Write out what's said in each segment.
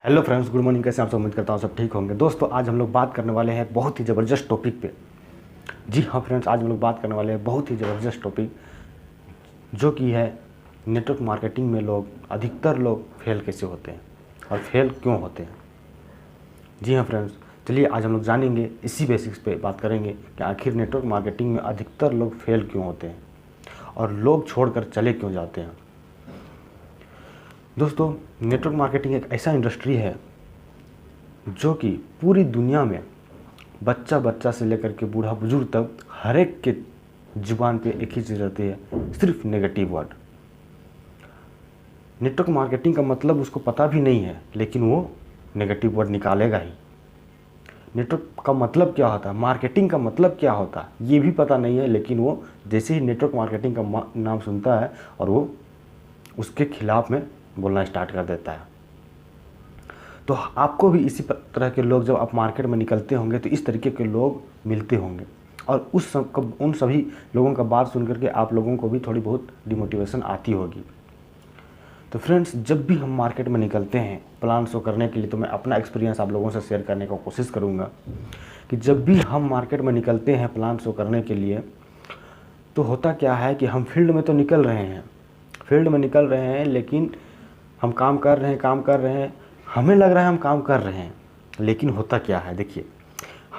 Hello friends, good morning. कैसे आप सब? उम्मीद करता हूँ सब ठीक होंगे। दोस्तों, आज हम लोग बात करने वाले हैं बहुत ही ज़बरदस्त टॉपिक पे। जी हाँ फ्रेंड्स, आज हम लोग बात करने वाले हैं बहुत ही ज़बरदस्त टॉपिक, जो कि है नेटवर्क मार्केटिंग में अधिकतर लोग फेल कैसे होते हैं और फेल क्यों होते हैं। जी हाँ फ्रेंड्स, चलिए आज हम लोग जानेंगे, इसी बेसिक्स पे बात करेंगे कि आखिर नेटवर्क मार्केटिंग में अधिकतर लोग फेल क्यों होते हैं और लोग छोड़कर चले क्यों जाते हैं। दोस्तों, नेटवर्क मार्केटिंग एक ऐसा इंडस्ट्री है जो कि पूरी दुनिया में बच्चा बच्चा से लेकर के बूढ़ा बुजुर्ग तक हर एक के जुबान पे एक ही चीज़ रहती है, सिर्फ नेगेटिव वर्ड। नेटवर्क मार्केटिंग का मतलब उसको पता भी नहीं है, लेकिन वो नेगेटिव वर्ड निकालेगा ही। नेटवर्क का मतलब क्या होता है, मार्केटिंग का मतलब क्या होता है, ये भी पता नहीं है, लेकिन वो जैसे ही नेटवर्क मार्केटिंग का नाम सुनता है और वो उसके खिलाफ में बोलना स्टार्ट कर देता है। तो आपको भी इसी तरह के लोग, जब आप मार्केट में निकलते होंगे तो इस तरीके के लोग मिलते होंगे और उन सभी लोगों का बात सुन करके आप लोगों को भी थोड़ी बहुत डिमोटिवेशन आती होगी। तो फ्रेंड्स, जब भी हम मार्केट में निकलते हैं प्लान शो करने के लिए, तो मैं अपना एक्सपीरियंस आप लोगों से शेयर करने की कोशिश करूँगा कि जब भी हम मार्केट में निकलते हैं प्लान शो करने के लिए, तो होता क्या है कि हम फील्ड में तो निकल रहे हैं, लेकिन हम काम कर रहे हैं, हमें लग रहा है हम काम कर रहे हैं, लेकिन होता क्या है, देखिए,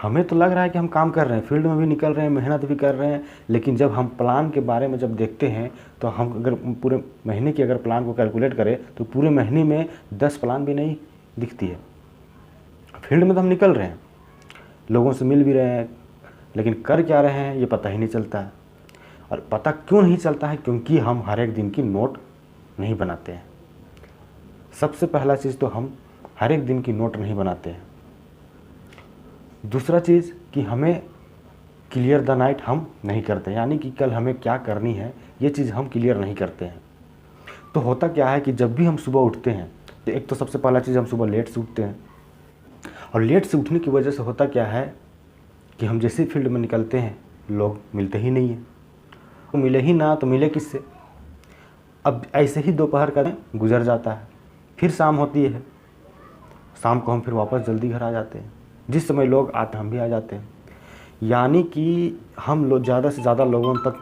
हमें तो लग रहा है कि हम काम कर रहे हैं, फील्ड में भी निकल रहे हैं, मेहनत भी कर रहे हैं, लेकिन जब हम प्लान के बारे में जब देखते हैं तो हम अगर पूरे महीने की अगर प्लान को कैलकुलेट करें तो पूरे महीने में 10 प्लान भी नहीं दिखती है। फील्ड में तो हम निकल रहे हैं, लोगों से मिल भी रहे हैं, लेकिन कर क्या रहे हैं ये पता ही नहीं चलता है। और पता क्यों नहीं चलता है? क्योंकि हम हर एक दिन की नोट नहीं बनाते हैं। सबसे पहला चीज़ तो हम हर एक दिन की नोट नहीं बनाते हैं। दूसरा चीज़ कि हमें क्लियर द नाइट हम नहीं करते, यानी कि कल हमें क्या करनी है ये चीज़ हम क्लियर नहीं करते हैं। तो होता क्या है कि जब भी हम सुबह उठते हैं तो एक तो सबसे पहला चीज़, हम सुबह लेट से उठते हैं, और लेट से उठने की वजह से होता क्या है कि हम जैसे फील्ड में निकलते हैं लोग मिलते ही नहीं हैं। तो मिले ही ना तो मिले किससे? अब ऐसे ही दोपहर का गुजर जाता है, फिर शाम होती है, शाम को हम फिर वापस जल्दी घर आ जाते हैं, जिस समय लोग आते हम भी आ जाते हैं, यानी कि हम लोग ज़्यादा से ज़्यादा लोगों तक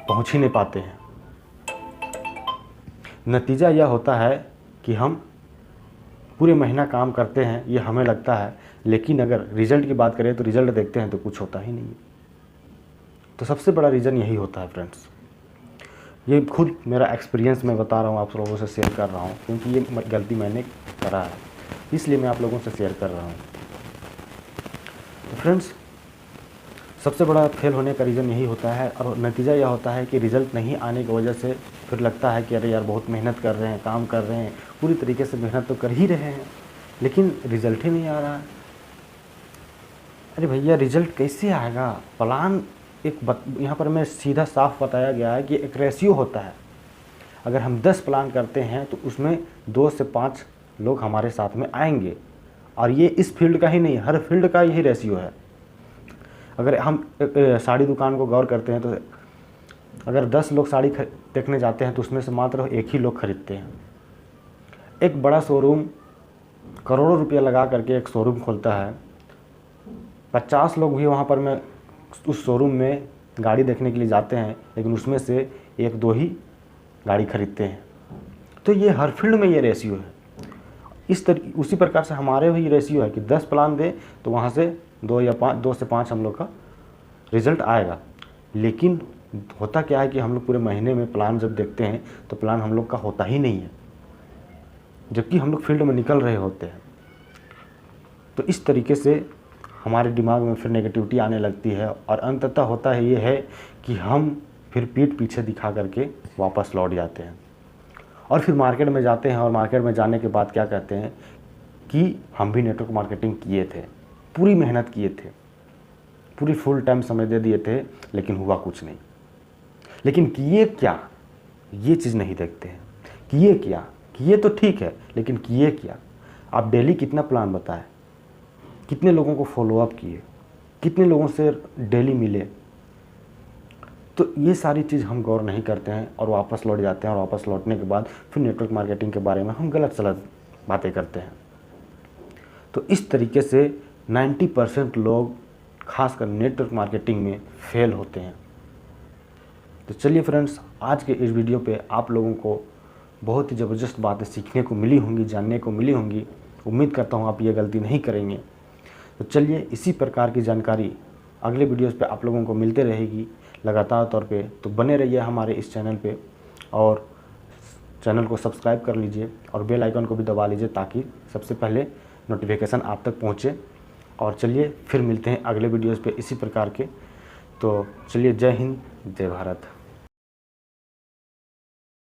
पहुंच ही नहीं पाते हैं। नतीजा यह होता है कि हम पूरे महीना काम करते हैं, ये हमें लगता है, लेकिन अगर रिज़ल्ट की बात करें तो रिज़ल्ट देखते हैं तो कुछ होता ही नहीं है। तो सबसे बड़ा रीज़न यही होता है फ्रेंड्स। ये खुद मेरा एक्सपीरियंस मैं बता रहा हूँ, आप लोगों से शेयर कर रहा हूँ, क्योंकि ये गलती मैंने करा है, इसलिए मैं आप लोगों से शेयर कर रहा हूँ। तो फ्रेंड्स, सबसे बड़ा फेल होने का रीज़न यही होता है, और नतीजा यह होता है कि रिज़ल्ट नहीं आने की वजह से फिर लगता है कि अरे यार, बहुत मेहनत कर रहे हैं, काम कर रहे हैं, पूरी तरीके से मेहनत तो कर ही रहे हैं, लेकिन रिज़ल्ट ही नहीं आ रहा है। अरे भैया, रिज़ल्ट कैसे आएगा? प्लान यहाँ पर मैं सीधा साफ बताया गया है कि एक रेशियो होता है। अगर हम 10 प्लान करते हैं तो उसमें 2 से 5 लोग हमारे साथ में आएंगे, और ये इस फील्ड का ही नहीं, हर फील्ड का यही रेशियो है। अगर हम साड़ी दुकान को गौर करते हैं तो अगर 10 लोग साड़ी देखने जाते हैं तो उसमें से मात्र एक ही लोग खरीदते हैं। एक बड़ा शोरूम करोड़ों रुपया लगा करके एक शोरूम खोलता है, 50 लोग भी वहाँ पर में उस शोरूम में गाड़ी देखने के लिए जाते हैं, लेकिन उसमें से 1-2 ही गाड़ी खरीदते हैं। तो ये हर फील्ड में ये रेशियो है। उसी प्रकार से हमारे भी रेशियो है कि 10 प्लान दे तो वहाँ से 2 से 5 हम लोग का रिज़ल्ट आएगा। लेकिन होता क्या है कि हम लोग पूरे महीने में प्लान जब देखते हैं तो प्लान हम लोग का होता ही नहीं है, जबकि हम लोग फील्ड में निकल रहे होते हैं। तो इस तरीके से हमारे दिमाग में फिर नेगेटिविटी आने लगती है, और अंततः होता है ये है कि हम फिर पीठ पीछे दिखा करके वापस लौट जाते हैं, और फिर मार्केट में जाते हैं, और मार्केट में जाने के बाद क्या कहते हैं कि हम भी नेटवर्क मार्केटिंग किए थे, पूरी मेहनत किए थे, पूरी फुल टाइम समय दे दिए थे, लेकिन हुआ कुछ नहीं। लेकिन किए क्या, ये चीज़ नहीं देखते हैं। किए तो ठीक है, लेकिन किए क्या? आप डेली कितना प्लान बताएं, कितने लोगों को फॉलोअप किए, कितने लोगों से डेली मिले? तो ये सारी चीज़ हम गौर नहीं करते हैं और वापस लौट जाते हैं, और वापस लौटने के बाद फिर नेटवर्क मार्केटिंग के बारे में हम गलत सलत बातें करते हैं। तो इस तरीके से 90% लोग खासकर नेटवर्क मार्केटिंग में फेल होते हैं। तो चलिए फ्रेंड्स, आज के इस वीडियो पे आप लोगों को बहुत ही ज़बरदस्त बातें सीखने को मिली होंगी, जानने को मिली होंगी। उम्मीद करता हूँ आप ये गलती नहीं करेंगे। तो चलिए, इसी प्रकार की जानकारी अगले वीडियोस पे आप लोगों को मिलते रहेगी लगातार तौर पे। तो बने रहिए हमारे इस चैनल पे और चैनल को सब्सक्राइब कर लीजिए और बेल आइकन को भी दबा लीजिए ताकि सबसे पहले नोटिफिकेशन आप तक पहुँचे। और चलिए फिर मिलते हैं अगले वीडियोस पे इसी प्रकार के। तो चलिए, जय हिंद, जय भारत।